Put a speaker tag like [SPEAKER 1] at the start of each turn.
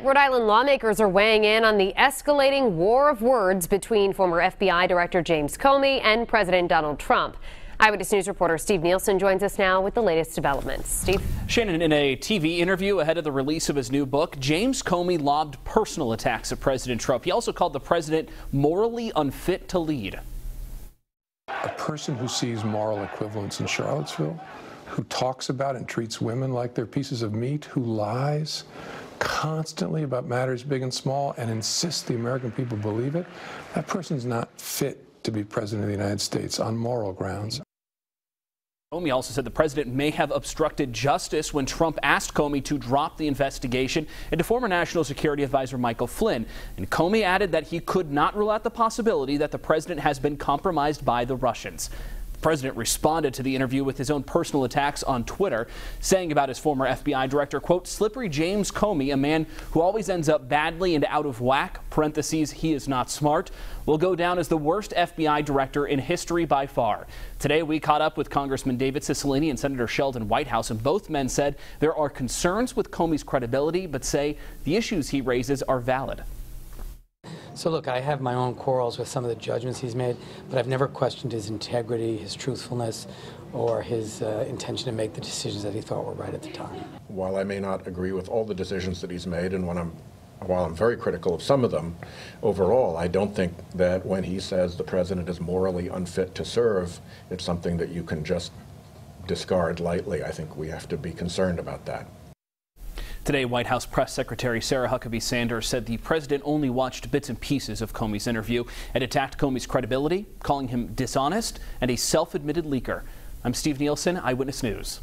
[SPEAKER 1] Rhode Island lawmakers are weighing in on the escalating war of words between former FBI Director James Comey and President Donald Trump. Eyewitness News reporter Steve Nielsen joins us now with the latest developments. Steve?
[SPEAKER 2] Shannon, in a TV interview ahead of the release of his new book, James Comey lobbed personal attacks at President Trump. He also called the president morally unfit to lead.
[SPEAKER 3] A person who sees moral equivalence in Charlottesville, who talks about and treats women like they're pieces of meat, who lies constantly about matters big and small and insists the American people believe it, that person's not fit to be president of the United States on moral grounds.
[SPEAKER 2] Comey also said the president may have obstructed justice when Trump asked Comey to drop the investigation into former National Security Advisor Michael Flynn. And Comey added that he could not rule out the possibility that the president has been compromised by the Russians. The president responded to the interview with his own personal attacks on Twitter, saying about his former FBI director, quote, "Slippery James Comey, a man who always ends up badly and out of whack, parentheses, he is not smart, will go down as the worst FBI director in history by far." Today, we caught up with Congressman David Cicilline and Senator Sheldon Whitehouse, and both men said there are concerns with Comey's credibility, but say the issues he raises are valid.
[SPEAKER 4] So look, I have my own quarrels with some of the judgments he's made, but I've never questioned his integrity, his truthfulness, or his intention to make the decisions that he thought were right at the time.
[SPEAKER 5] While I may not agree with all the decisions that he's made, and while I'm very critical of some of them, overall, I don't think that when he says the president is morally unfit to serve, it's something that you can just discard lightly. I think we have to be concerned about that.
[SPEAKER 2] Today, White House Press Secretary Sarah Huckabee Sanders said the president only watched bits and pieces of Comey's interview and attacked Comey's credibility, calling him dishonest and a self-admitted leaker. I'm Steve Nielsen, Eyewitness News.